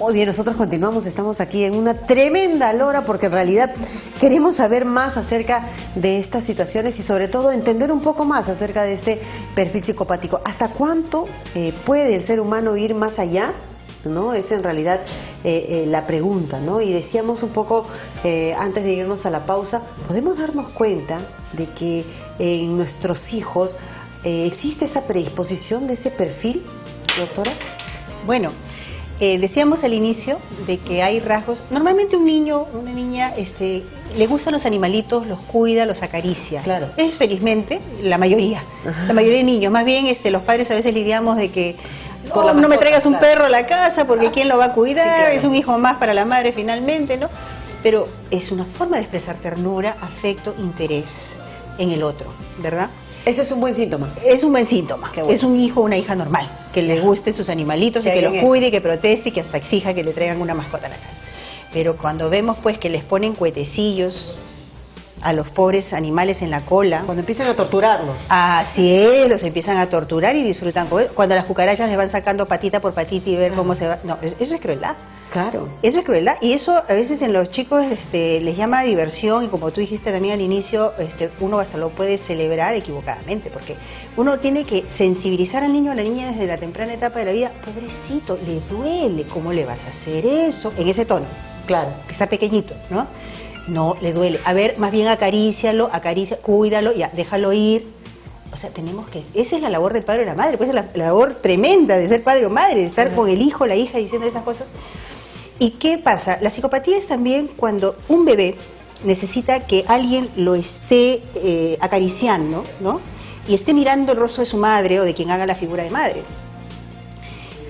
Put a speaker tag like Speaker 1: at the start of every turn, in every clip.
Speaker 1: Muy bien, nosotros continuamos, estamos aquí en una tremenda lora porque en realidad queremos saber más acerca de estas situaciones y sobre todo entender un poco más acerca de este perfil psicopático. ¿Hasta cuánto puede el ser humano ir más allá? ¿No? Es en realidad la pregunta, ¿no? Y decíamos un poco antes de irnos a la pausa, podemos darnos cuenta de que en nuestros hijos existe esa predisposición de ese perfil, doctora.
Speaker 2: Bueno, decíamos al inicio de que hay rasgos. Normalmente un niño, una niña, le gustan los animalitos, los cuida, los acaricia.
Speaker 1: Claro.
Speaker 2: Es felizmente la mayoría.
Speaker 1: Ajá.
Speaker 2: La mayoría de niños. Más bien, los padres a veces lidiamos de que
Speaker 1: Por la
Speaker 2: no me
Speaker 1: mascota,
Speaker 2: traigas un
Speaker 1: claro.
Speaker 2: perro a la casa porque quién lo va a cuidar,
Speaker 1: Sí, claro.
Speaker 2: es un hijo más para la madre finalmente, ¿no? Pero es una forma de expresar ternura, afecto, interés en el otro, ¿verdad?
Speaker 1: Ese es un buen síntoma.
Speaker 2: Es un buen síntoma.
Speaker 1: Qué bueno.
Speaker 2: Es un hijo o una hija normal, que le gusten sus animalitos y
Speaker 1: Que
Speaker 2: que los
Speaker 1: bien
Speaker 2: cuide, que proteste y que hasta exija que le traigan una mascota a la casa. Pero cuando vemos pues que les ponen cuetecillos a los pobres animales en la cola,
Speaker 1: Cuando empiezan a torturarlos.
Speaker 2: así es, los empiezan a torturar y disfrutan. Cuando las cucarachas les van sacando patita por patita y ver cómo se va. No, eso es crueldad.
Speaker 1: Claro.
Speaker 2: Eso es crueldad y eso a veces en los chicos les llama diversión y como tú dijiste también al inicio, uno hasta lo puede celebrar equivocadamente porque uno tiene que sensibilizar al niño o a la niña desde la temprana etapa de la vida. Pobrecito, le duele, ¿cómo le vas a hacer eso? En ese tono,
Speaker 1: Claro.
Speaker 2: que está pequeñito, ¿no? No, le duele. A ver, más bien acarícialo, cuídalo, ya, déjalo ir. O sea, tenemos que... Esa es la labor del padre o la madre, pues es la labor tremenda de ser padre o madre, de estar con el hijo, la hija diciendo esas cosas. ¿Y qué pasa? La psicopatía es también cuando un bebé necesita que alguien lo esté acariciando, ¿no? Y esté mirando el rostro de su madre o de quien haga la figura de madre.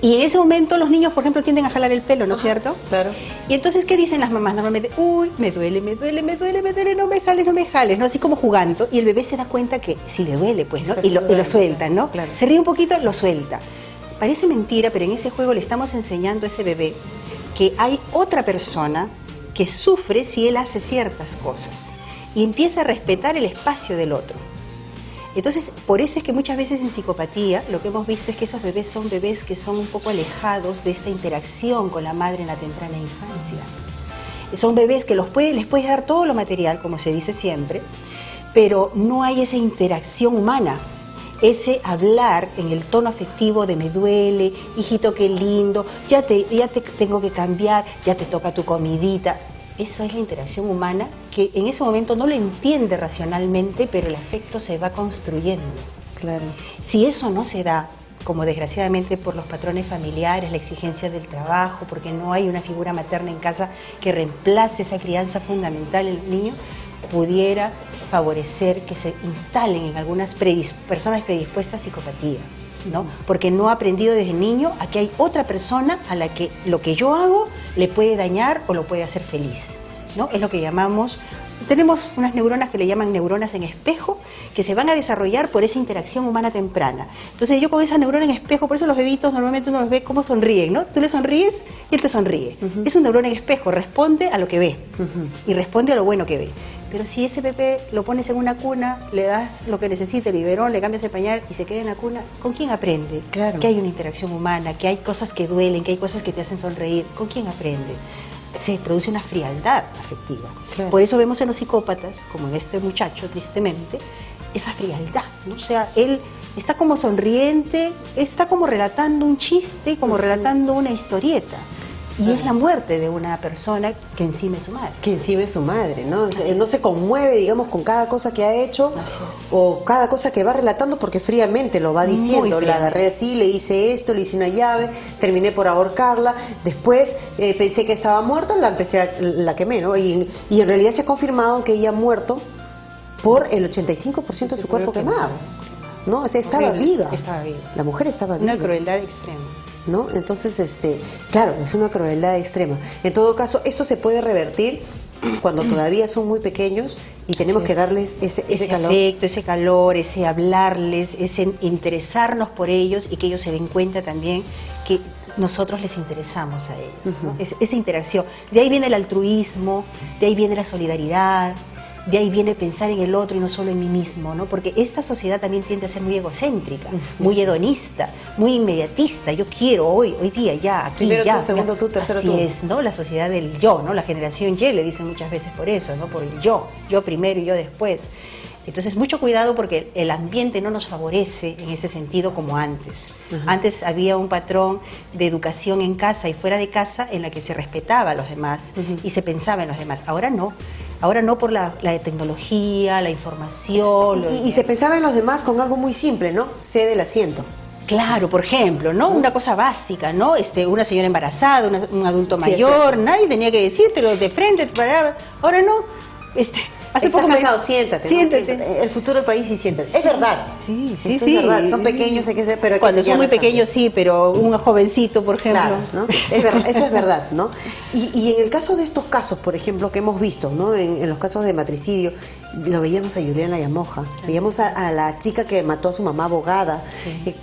Speaker 2: Y en ese momento los niños, por ejemplo, tienden a jalar el pelo, ¿no es cierto?
Speaker 1: Claro.
Speaker 2: Y entonces, ¿qué dicen las mamás normalmente? Uy, me duele, me duele, me duele, me duele, no me jales, no me jales, ¿no? Así como jugando. Y el bebé se da cuenta que sí le duele, pues, ¿no? Y lo suelta, ¿no?
Speaker 1: Claro.
Speaker 2: Se ríe un poquito, lo suelta. Parece mentira, pero en ese juego le estamos enseñando a ese bebé que hay otra persona que sufre si él hace ciertas cosas. Y empieza a respetar el espacio del otro. Entonces, por eso es que muchas veces en psicopatía lo que hemos visto es que esos bebés son bebés que son un poco alejados de esta interacción con la madre en la temprana infancia. Son bebés que les puedes dar todo lo material, como se dice siempre, pero no hay esa interacción humana, ese hablar en el tono afectivo de me duele, hijito qué lindo, ya te tengo que cambiar, ya te toca tu comidita. Esa es la interacción humana que en ese momento no lo entiende racionalmente, pero el afecto se va construyendo.
Speaker 1: Claro.
Speaker 2: Si eso no se da, como desgraciadamente por los patrones familiares, la exigencia del trabajo, porque no hay una figura materna en casa que reemplace esa crianza fundamental en el niño, pudiera favorecer que se instalen en algunas personas predispuestas a psicopatía, ¿no? Porque no ha aprendido desde niño a que hay otra persona a la que lo que yo hago le puede dañar o lo puede hacer feliz, ¿no? Es lo que llamamos, tenemos unas neuronas que le llaman neuronas en espejo, que se van a desarrollar por esa interacción humana temprana. Entonces yo con esa neurona en espejo, por eso los bebitos normalmente uno los ve cómo sonríen, ¿no? Tú le sonríes y él te sonríe. Es un neurona en espejo, responde a lo que ve y responde a lo bueno que ve. Pero si ese bebé lo pones en una cuna, le das lo que necesite, el biberón, le cambias el pañal y se queda en la cuna, ¿con quién aprende?
Speaker 1: Claro.
Speaker 2: Que hay una interacción humana, que hay cosas que duelen, que hay cosas que te hacen sonreír. ¿Con quién aprende? Se produce una frialdad afectiva.
Speaker 1: Claro.
Speaker 2: Por eso vemos en los psicópatas, como en este muchacho, tristemente, esa frialdad, ¿no? O sea, él está como sonriente, está como relatando un chiste, como relatando una historieta. Y es la muerte de una persona que encima es su madre.
Speaker 1: Que encima es su madre, ¿no? No se conmueve, digamos, con cada cosa que ha hecho o cada cosa que va relatando porque fríamente lo va diciendo. La agarré así, le hice esto, le hice una llave, terminé por ahorcarla, después pensé que estaba muerta, la quemé, ¿no? Y en realidad se ha confirmado que ella ha muerto por el 85% de su cuerpo quemado, ¿no? O sea, estaba viva.
Speaker 2: Estaba viva.
Speaker 1: La mujer estaba viva.
Speaker 2: Una crueldad extrema.
Speaker 1: ¿No? Entonces, claro, es una crueldad extrema. En todo caso, esto se puede revertir cuando todavía son muy pequeños y tenemos que darles ese calor.
Speaker 2: Afecto, ese calor, ese hablarles, ese interesarnos por ellos y que ellos se den cuenta también que nosotros les interesamos a ellos, ¿no? Esa interacción. De ahí viene el altruismo, de ahí viene la solidaridad, de ahí viene pensar en el otro y no solo en mí mismo, ¿no? Porque esta sociedad también tiende a ser muy egocéntrica, muy hedonista, muy inmediatista. Yo quiero hoy día, ya, aquí,
Speaker 1: primero
Speaker 2: ya.
Speaker 1: Tú, segundo tú, tercero
Speaker 2: así
Speaker 1: tú.
Speaker 2: es, ¿no? La sociedad del yo, ¿no? La generación Y le dicen muchas veces por eso, ¿no? Por el yo primero y yo después. Entonces, mucho cuidado porque el ambiente no nos favorece en ese sentido como antes. Antes había un patrón de educación en casa y fuera de casa en la que se respetaba a los demás y se pensaba en los demás. Ahora no. Ahora no por la tecnología, la información.
Speaker 1: Y se pensaba en los demás con algo muy simple, ¿no? Cede el asiento.
Speaker 2: Claro, por ejemplo, ¿no? Una cosa básica, ¿no? Una señora embarazada, un adulto mayor, nadie tenía que decírtelo de frente, ahora no. Hace poco
Speaker 1: casado, siéntate.
Speaker 2: Siéntate.
Speaker 1: ¿No? El futuro del país y siéntate. Es verdad.
Speaker 2: Sí.
Speaker 1: Es verdad. Son pequeños, hay que ser, pero
Speaker 2: cuando son muy pequeños sí, pero un jovencito, por ejemplo.
Speaker 1: Claro, ¿no? Es verdad, eso es verdad, ¿no? Y en el caso de estos casos, por ejemplo, que hemos visto, ¿no? En los casos de matricidio, lo veíamos a Juliana Yamoja, veíamos a la chica que mató a su mamá abogada,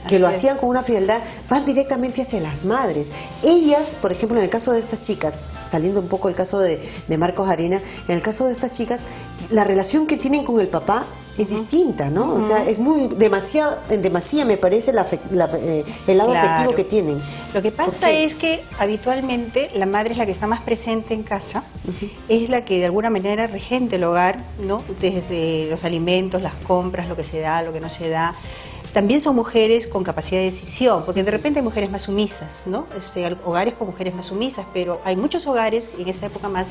Speaker 1: que lo hacían con una frialdad, van directamente hacia las madres. Ellas, por ejemplo, en el caso de estas chicas, saliendo un poco el caso de Marcos Arena, en el caso de estas chicas, la relación que tienen con el papá es distinta, ¿no? O sea, es en demasía me parece el lado afectivo que tienen.
Speaker 2: Lo que pasa es que habitualmente la madre es la que está más presente en casa, es la que de alguna manera regente el hogar, ¿no? Desde los alimentos, las compras, lo que se da, lo que no se da. También son mujeres con capacidad de decisión, porque de repente hay mujeres más sumisas, ¿no? Hay hogares con mujeres más sumisas, pero hay muchos hogares, y en esta época más,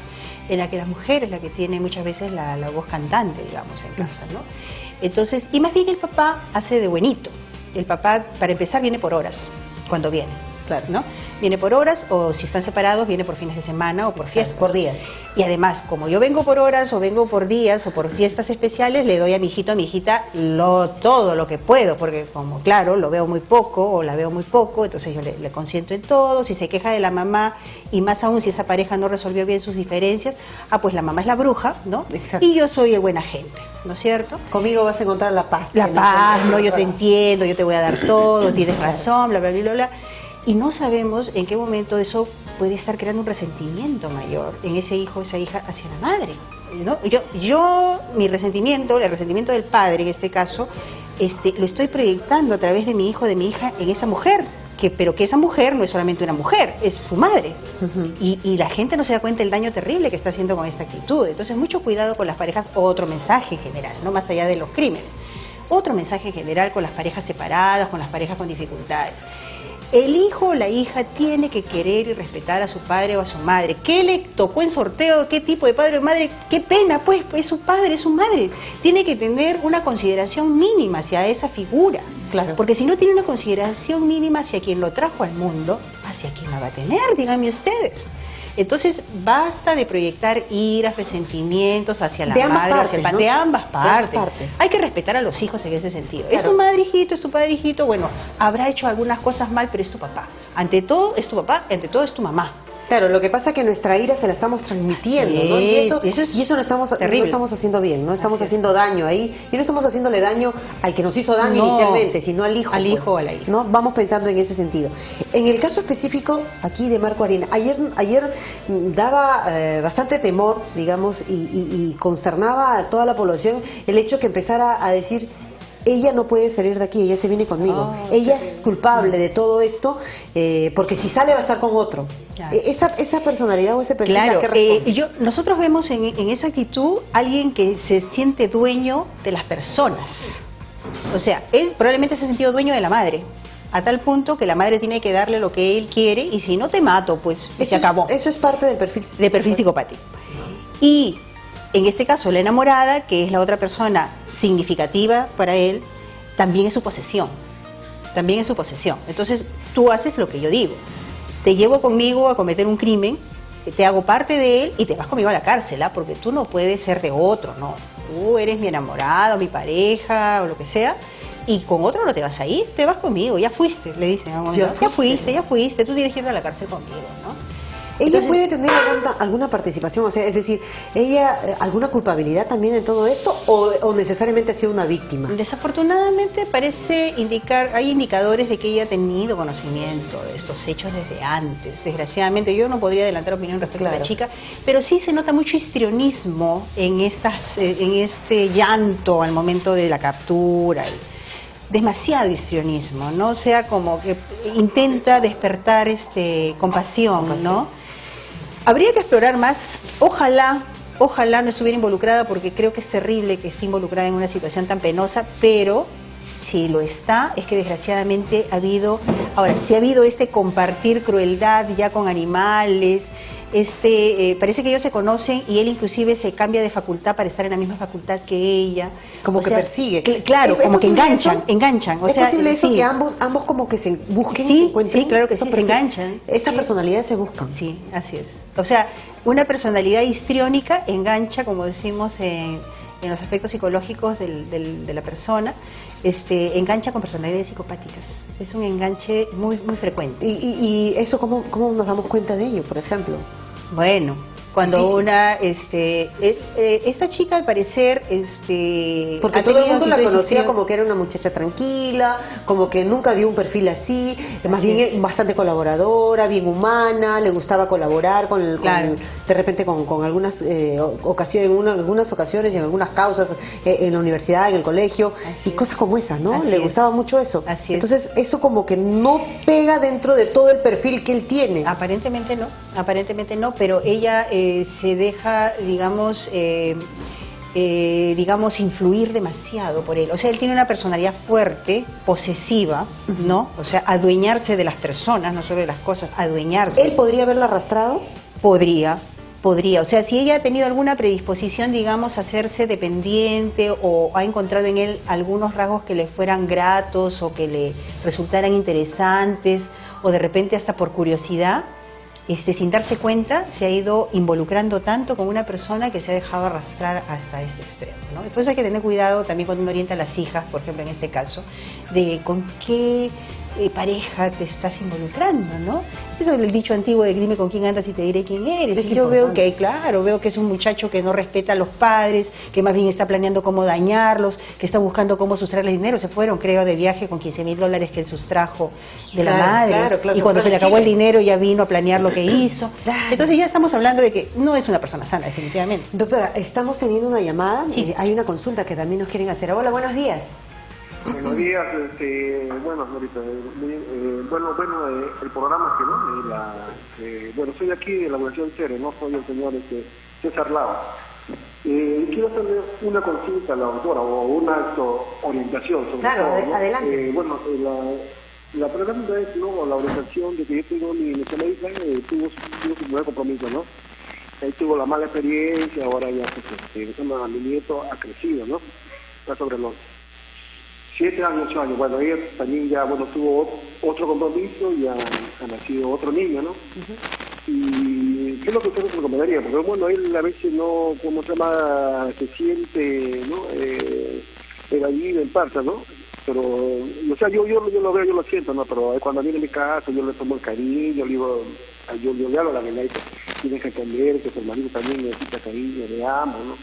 Speaker 2: en la que la mujer es la que tiene muchas veces la voz cantante, digamos, en casa, ¿no? Entonces, y más bien el papá hace de buenito. El papá, para empezar, viene por horas, cuando viene, claro, ¿no? Viene por horas, o si están separados, viene por fines de semana o por fiestas.
Speaker 1: Por días.
Speaker 2: Y además, como yo vengo por horas, o vengo por días, o por fiestas especiales, le doy a mi hijito, a mi hijita, todo lo que puedo, porque como, claro, lo veo muy poco, o la veo muy poco, entonces yo le consiento en todo. Si se queja de la mamá, y más aún si esa pareja no resolvió bien sus diferencias, pues la mamá es la bruja, ¿no?
Speaker 1: Exacto.
Speaker 2: Y yo soy el buena gente, ¿no es cierto?
Speaker 1: Conmigo vas a encontrar la paz.
Speaker 2: La paz, ¿no? Yo te entiendo, yo te voy a dar todo, tienes razón, bla, bla, bla, bla, bla. Y no sabemos en qué momento eso puede estar creando un resentimiento mayor en ese hijo o esa hija hacia la madre, ¿no? Mi resentimiento, el resentimiento del padre en este caso, lo estoy proyectando a través de mi hijo, de mi hija, en esa mujer, pero que esa mujer no es solamente una mujer, es su madre. Y la gente no se da cuenta del daño terrible que está haciendo con esta actitud. Entonces, mucho cuidado con las parejas. Otro mensaje general, no más allá de los crímenes. Otro mensaje general con las parejas separadas, con las parejas con dificultades. El hijo o la hija tiene que querer y respetar a su padre o a su madre. ¿Qué le tocó en sorteo? ¿Qué tipo de padre o madre? ¡Qué pena! Pues es su padre, es su madre. Tiene que tener una consideración mínima hacia esa figura.
Speaker 1: Claro.
Speaker 2: Porque si no tiene una consideración mínima hacia quien lo trajo al mundo, ¿hacia quién la va a tener? Díganme ustedes. Entonces, basta de proyectar iras, resentimientos hacia la madre, hacia el padre, de ambas partes. Hay que respetar a los hijos en ese sentido. Claro. Es tu madre, hijito, es tu padre, hijito, bueno, habrá hecho algunas cosas mal, pero es tu papá. Ante todo es tu papá, ante todo es tu mamá.
Speaker 1: Claro, lo que pasa es que nuestra ira se la estamos transmitiendo, ¿no? Y eso no estamos haciendo bien, no estamos haciendo daño ahí, y no estamos haciéndole daño al que nos hizo daño inicialmente, sino al hijo.
Speaker 2: Al hijo o a la hija.
Speaker 1: ¿No? Vamos pensando en ese sentido. En el caso específico aquí de Marco Arena, ayer daba bastante temor, digamos, y consternaba a toda la población el hecho que empezara a decir: ella no puede salir de aquí, ella se viene conmigo. Ella es culpable de todo esto, porque si sale va a estar con otro. Claro. Esa personalidad o ese perfil,
Speaker 2: claro,
Speaker 1: ¿a qué responde?
Speaker 2: Nosotros vemos en esa actitud alguien que se siente dueño de las personas. O sea, él probablemente se ha sentido dueño de la madre, a tal punto que la madre tiene que darle lo que él quiere, y si no te mato, pues se acabó.
Speaker 1: Eso es parte del perfil
Speaker 2: psicopático. Y en este caso, la enamorada, que es la otra persona significativa para él, también es su posesión. También es su posesión. Entonces, tú haces lo que yo digo. Te llevo conmigo a cometer un crimen, te hago parte de él y te vas conmigo a la cárcel, porque tú no puedes ser de otro, no. Tú eres mi enamorado, mi pareja, o lo que sea, y con otro no te vas a ir, te vas conmigo, ya fuiste, le dicen. Ya fuiste, tú tienes que ir a la cárcel conmigo, ¿no?
Speaker 1: ¿Ella
Speaker 2: Entonces,
Speaker 1: puede tener alguna participación? O sea, es decir, ¿ella alguna culpabilidad también en todo esto o necesariamente ha sido una víctima?
Speaker 2: desafortunadamente parece indicar, hay indicadores de que ella ha tenido conocimiento de estos hechos desde antes. Desgraciadamente, yo no podría adelantar opinión respecto a la chica, pero sí se nota mucho histrionismo en este llanto al momento de la captura. Demasiado histrionismo, ¿no? O sea, como que intenta despertar compasión, ¿no? Habría que explorar más. Ojalá no estuviera involucrada, porque creo que es terrible que esté involucrada en una situación tan penosa, pero si lo está, es que desgraciadamente ha habido, ahora, si ha habido compartir crueldad ya con animales, parece que ellos se conocen y él inclusive se cambia de facultad para estar en la misma facultad que ella.
Speaker 1: Como que persigue.
Speaker 2: Claro, como que enganchan.
Speaker 1: ¿Es posible eso, que ambos como que se busquen, se encuentren?
Speaker 2: Sí, claro que sí, se enganchan.
Speaker 1: Esas personalidades se buscan.
Speaker 2: Sí, así es. O sea, una personalidad histriónica engancha, como decimos en los aspectos psicológicos de la persona, engancha con personalidades psicopáticas. Es un enganche muy frecuente.
Speaker 1: ¿Y eso cómo nos damos cuenta de ello, por ejemplo?
Speaker 2: Bueno, cuando esta chica al parecer,
Speaker 1: porque todo el mundo la conocía como que era una muchacha tranquila, como que nunca dio un perfil así, más bien bastante colaboradora, bien humana, le gustaba colaborar de repente con algunas algunas ocasiones y en algunas causas en la universidad, en el colegio, y cosas como esas, ¿no? Le gustaba mucho eso. Entonces eso como que no pega dentro de todo el perfil que él tiene.
Speaker 2: Aparentemente no, pero ella se deja, digamos, influir demasiado por él. O sea, él tiene una personalidad fuerte, posesiva, ¿no? O sea, adueñarse de las personas, no solo de las cosas, adueñarse.
Speaker 1: ¿Él podría haberla arrastrado?
Speaker 2: Podría. O sea, si ella ha tenido alguna predisposición, digamos, a hacerse dependiente o ha encontrado en él algunos rasgos que le fueran gratos o que le resultaran interesantes o de repente hasta por curiosidad, sin darse cuenta, se ha ido involucrando tanto con una persona que se ha dejado arrastrar hasta este extremo, ¿no? Por eso hay que tener cuidado también cuando uno orienta a las hijas, por ejemplo, en este caso, de con qué pareja te estás involucrando, ¿no? Eso es el dicho antiguo de dime con quién andas y te diré quién eres. Y yo veo que, veo que es un muchacho que no respeta a los padres, que más bien está planeando cómo dañarlos, que está buscando cómo sustraerles dinero. Se fueron, creo, de viaje con $15,000 que él sustrajo de la madre. Y cuando se le acabó el dinero ya vino a planear lo que hizo. Entonces ya estamos hablando de que no es una persona sana, definitivamente.
Speaker 1: Doctora, estamos teniendo una llamada. Hay una consulta que también nos quieren hacer. Hola, buenos días.
Speaker 3: Buenos días, bueno, señorita, el programa bueno, soy aquí de la Universidad CERE, no soy el señor César Lava. Quiero hacerle una consulta a la doctora o una orientación sobre todo, ¿no?
Speaker 1: Adelante.
Speaker 3: La pregunta es, ¿no? La orientación de que yo tengo mi hija, tuvo su primer compromiso, ¿no? Ahí tuvo la mala experiencia, ahora ya mi nieto ha crecido, ¿no? Está sobre los 7 años, 8 años. Bueno, ella también ya, tuvo otro compromiso y ha nacido otro niño, ¿no? Y ¿qué es lo que usted nos recomendaría? Porque él a veces no, se siente, ¿no? Evadido en parte, ¿no? Pero, o sea, yo lo veo, yo lo siento, ¿no? Pero cuando viene a mi casa, yo le tomo el cariño, le digo, yo le hablo a la verdad, tienes que entender que tu hermanito también necesita cariño, le amo, ¿no?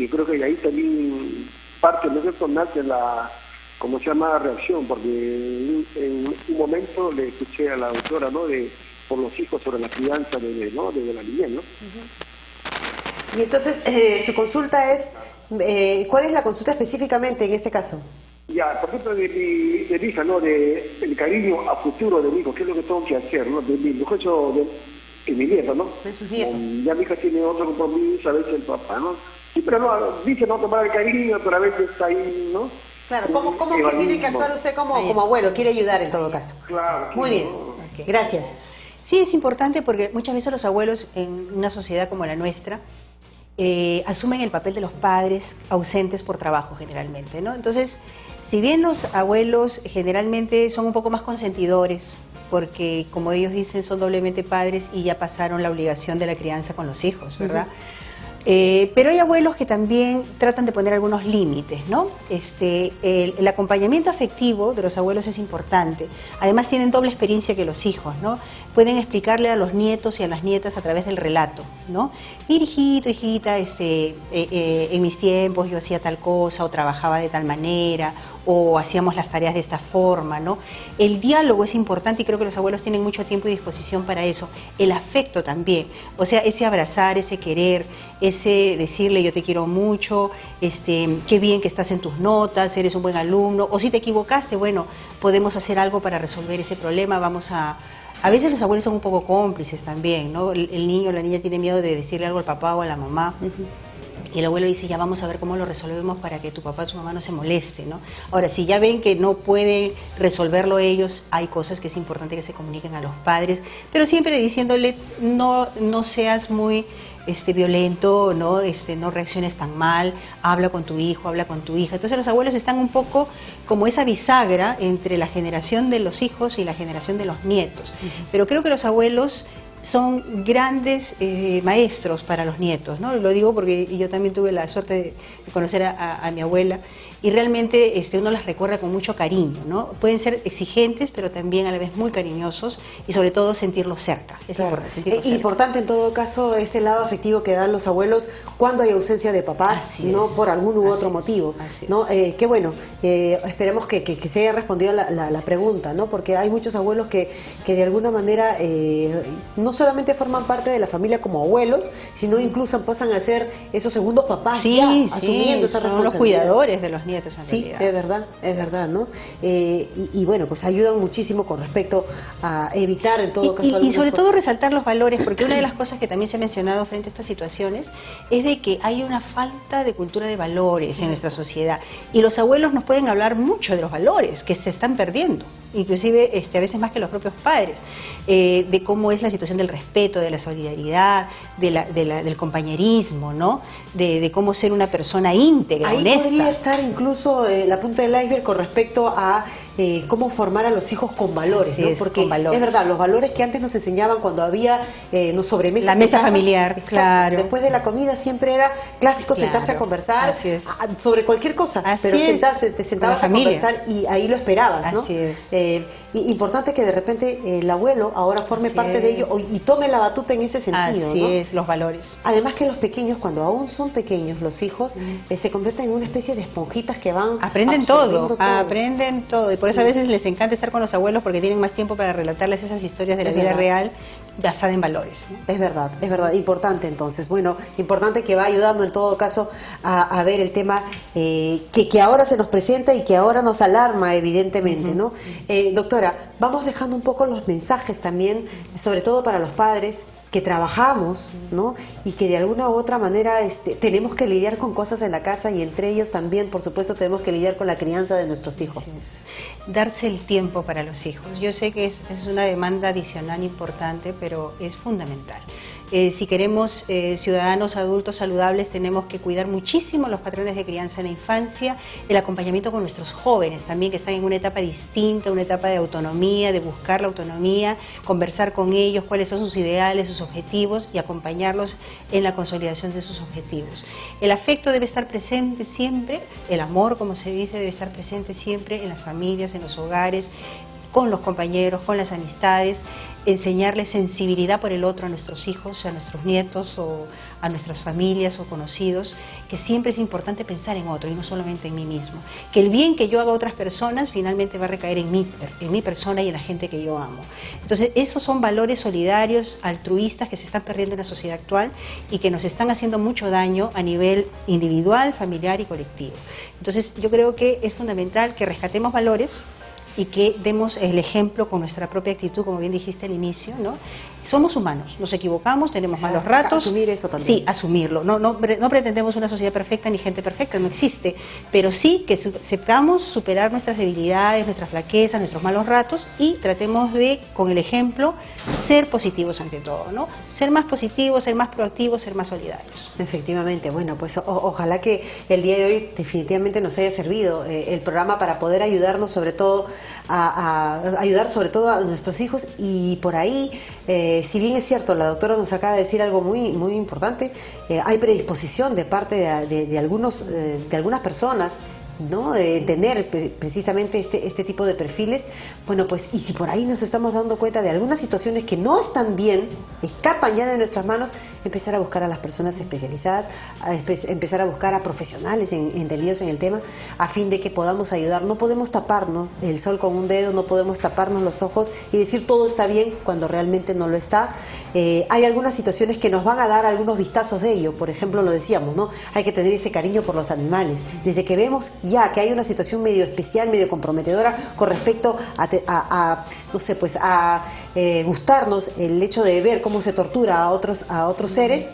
Speaker 3: Y creo que ahí también parte, ¿no es cierto?, nace reacción, porque en un momento le escuché a la doctora, ¿no?, por los hijos, sobre la crianza de la niñez, ¿no?
Speaker 1: Y entonces, su consulta es, ¿cuál es la consulta específicamente en este caso?
Speaker 3: Ya, por ejemplo, de mi hija, ¿no?, el cariño a futuro de mi hijo, ¿qué es lo que tengo que hacer, no?, de mi mi nieto, ¿no?
Speaker 1: De sus nietos.
Speaker 3: Ya mi hija tiene otro compromiso, a veces el papá, ¿no? Sí, pero no, dice no tomar el cariño, pero a veces está ahí, ¿no?
Speaker 1: Claro, ¿cómo que tiene que actuar usted como abuelo? Quiere ayudar en todo caso.
Speaker 3: Claro.
Speaker 1: Muy bien, gracias.
Speaker 2: Sí, es importante porque muchas veces los abuelos en una sociedad como la nuestra asumen el papel de los padres ausentes por trabajo generalmente, ¿no? Entonces, si bien los abuelos generalmente son un poco más consentidores, porque como ellos dicen son doblemente padres y ya pasaron la obligación de la crianza con los hijos, ¿verdad? Pero hay abuelos que también tratan de poner algunos límites, ¿no? El acompañamiento afectivo de los abuelos es importante. Además tienen doble experiencia que los hijos, ¿no? Pueden explicarle a los nietos y a las nietas a través del relato, ¿no? Mira, hijito, hijita, en mis tiempos yo hacía tal cosa o trabajaba de tal manera o hacíamos las tareas de esta forma, ¿no? El diálogo es importante y creo que los abuelos tienen mucho tiempo y disposición para eso. El afecto también, o sea, ese abrazar, ese querer, ese decirle yo te quiero mucho, qué bien que estás en tus notas, eres un buen alumno, o si te equivocaste, bueno, podemos hacer algo para resolver ese problema, A veces los abuelos son un poco cómplices también, ¿no? El niño o la niña tiene miedo de decirle algo al papá o a la mamá. Y el abuelo dice, ya vamos a ver cómo lo resolvemos para que tu papá o tu mamá no se moleste, ¿no? Ahora, si ya ven que no pueden resolverlo ellos, hay cosas que es importante que se comuniquen a los padres, pero siempre diciéndole, no seas muy violento, no reacciones tan mal, habla con tu hijo, habla con tu hija. Entonces los abuelos están un poco como esa bisagra entre la generación de los hijos y la generación de los nietos. Pero creo que los abuelos son grandes maestros para los nietos, ¿no? Lo digo porque yo también tuve la suerte de conocer a mi abuela y realmente uno las recuerda con mucho cariño, ¿no? Pueden ser exigentes, pero también a la vez muy cariñosos y sobre todo sentirlos cerca. Es
Speaker 1: importante en todo caso ese lado afectivo que dan los abuelos cuando hay ausencia de papás, no por algún u otro motivo, ¿no? Qué bueno, esperemos que se haya respondido la pregunta, ¿no? Porque hay muchos abuelos que de alguna manera no solamente forman parte de la familia como abuelos, sino incluso pasan a ser esos segundos papás asumiendo esa responsabilidad.
Speaker 2: Son los cuidadores de los nietos.
Speaker 1: Sí, es verdad, ¿no? Y bueno, pues ayudan muchísimo con respecto a evitar en todo caso
Speaker 2: y sobre todo resaltar los valores, porque una de las cosas que también se ha mencionado frente a estas situaciones es de que hay una falta de cultura de valores en nuestra sociedad y los abuelos nos pueden hablar mucho de los valores que se están perdiendo, inclusive a veces más que los propios padres, de cómo es la situación del respeto, de la solidaridad, del compañerismo, ¿no? De cómo ser una persona íntegra,
Speaker 1: honesta.
Speaker 2: Ahí
Speaker 1: podría estar incluso la punta del iceberg con respecto a cómo formar a los hijos con valores, ¿no? Porque es verdad, los valores que antes nos enseñaban cuando había sobremesa.
Speaker 2: La mesa familiar,
Speaker 1: exacto,
Speaker 2: claro.
Speaker 1: Después de la comida siempre era clásico sentarse a conversar sobre cualquier cosa, pero te sentabas a conversar y ahí lo esperabas, ¿no?
Speaker 2: Así es.
Speaker 1: Importante que de repente el abuelo ahora forme parte de ello y tome la batuta en ese sentido,
Speaker 2: Así
Speaker 1: ¿no?
Speaker 2: es, los valores.
Speaker 1: Además que los pequeños, cuando aún son pequeños, los hijos se convierten en una especie de esponjitas que van
Speaker 2: aprenden todo. Y por eso a veces les encanta estar con los abuelos porque tienen más tiempo para relatarles esas historias de la vida real basada en valores, ¿no?
Speaker 1: Es verdad, importante entonces. Bueno, importante que va ayudando en todo caso a ver el tema que ahora se nos presenta y que ahora nos alarma evidentemente, ¿no? Doctora, vamos dejando un poco los mensajes también, sobre todo para los padres que trabajamos, ¿no? Y que de alguna u otra manera tenemos que lidiar con cosas en la casa y entre ellos también, por supuesto, tenemos que lidiar con la crianza de nuestros hijos.
Speaker 2: Darse el tiempo para los hijos. Yo sé que es una demanda adicional importante, pero es fundamental. Si queremos ciudadanos adultos saludables, tenemos que cuidar muchísimo los patrones de crianza en la infancia, el acompañamiento con nuestros jóvenes también, que están en una etapa distinta, una etapa de autonomía, de buscar la autonomía, conversar con ellos cuáles son sus ideales, sus objetivos y acompañarlos en la consolidación de sus objetivos. El afecto debe estar presente siempre, el amor, como se dice, debe estar presente siempre en las familias, en los hogares, con los compañeros, con las amistades, enseñarles sensibilidad por el otro a nuestros hijos, a nuestros nietos o a nuestras familias o conocidos, que siempre es importante pensar en otro y no solamente en mí mismo. Que el bien que yo haga a otras personas finalmente va a recaer en mi persona y en la gente que yo amo. Entonces, esos son valores solidarios, altruistas que se están perdiendo en la sociedad actual y que nos están haciendo mucho daño a nivel individual, familiar y colectivo. Entonces, yo creo que es fundamental que rescatemos valores y que demos el ejemplo con nuestra propia actitud, como bien dijiste al inicio, ¿no? Somos humanos, nos equivocamos, tenemos malos ratos.
Speaker 1: Asumir eso también.
Speaker 2: Sí, asumirlo. No pretendemos una sociedad perfecta ni gente perfecta, no existe. Pero sí que sepamos superar nuestras debilidades, nuestras flaquezas, nuestros malos ratos y tratemos de, con el ejemplo, ser positivos ante todo, ¿no? Ser más positivos, ser más proactivos, ser más solidarios.
Speaker 1: Efectivamente, bueno, pues ojalá que el día de hoy definitivamente nos haya servido el programa para poder ayudarnos sobre todo a ayudar sobre todo a nuestros hijos. Y por ahí, si bien es cierto, la doctora nos acaba de decir algo muy importante, hay predisposición de parte de algunas personas, ¿no? De tener precisamente este tipo de perfiles. Bueno, pues, y si por ahí nos estamos dando cuenta de algunas situaciones que no están bien, escapan ya de nuestras manos, empezar a buscar a las personas especializadas, empezar a buscar a profesionales entendidos en el tema, a fin de que podamos ayudar. No podemos taparnos el sol con un dedo, no podemos taparnos los ojos y decir todo está bien cuando realmente no lo está. Hay algunas situaciones que nos van a dar algunos vistazos de ello. Por ejemplo, lo decíamos, ¿no? Hay que tener ese cariño por los animales. Desde que vemos ya que hay una situación medio especial, medio comprometedora con respecto no sé, pues a gustarnos el hecho de ver cómo se tortura a otros seres,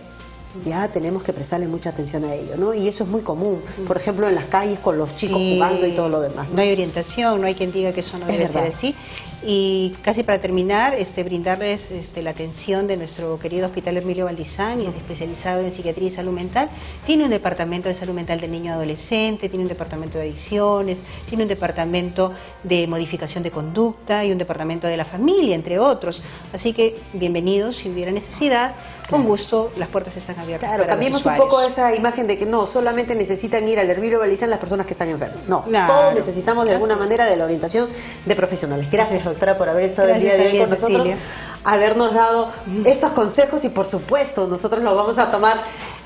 Speaker 1: ya tenemos que prestarle mucha atención a ello, ¿no? Y eso es muy común, por ejemplo, en las calles con los chicos jugando y todo lo demás, ¿no?
Speaker 2: No hay orientación, no hay quien diga que eso no debe ser así. Y casi para terminar, brindarles la atención de nuestro querido Hospital Emilio Valdizán, especializado en psiquiatría y salud mental. Tiene un departamento de salud mental del niño adolescente, tiene un departamento de adicciones, tiene un departamento de modificación de conducta y un departamento de la familia, entre otros. Así que bienvenidos, si hubiera necesidad, con gusto, las puertas están abiertas.
Speaker 1: Claro, cambiemos un poco esa imagen de que no, solamente necesitan ir al Emilio Valdizán las personas que están enfermas. No, claro, todos necesitamos de alguna manera de la orientación de profesionales. Gracias, doctora, por haber estado el día de hoy con nosotros, Cecilia, habernos dado estos consejos y por supuesto nosotros los vamos a tomar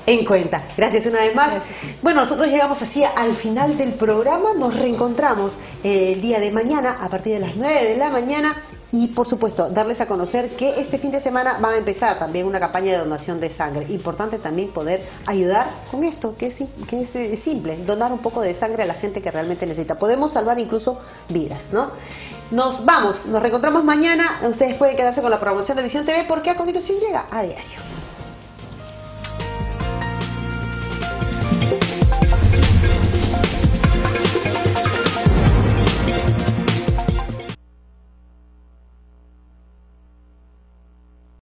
Speaker 1: en cuenta. Gracias una vez más. Gracias. Bueno, nosotros llegamos así al final del programa. Nos reencontramos el día de mañana a partir de las 9 de la mañana y por supuesto darles a conocer que este fin de semana va a empezar también una campaña de donación de sangre. Importante también poder ayudar con esto, que es simple, donar un poco de sangre a la gente que realmente necesita. Podemos salvar incluso vidas, ¿no? Nos reencontramos mañana. Ustedes pueden quedarse con la programación de Visión TV porque a continuación llega A Diario.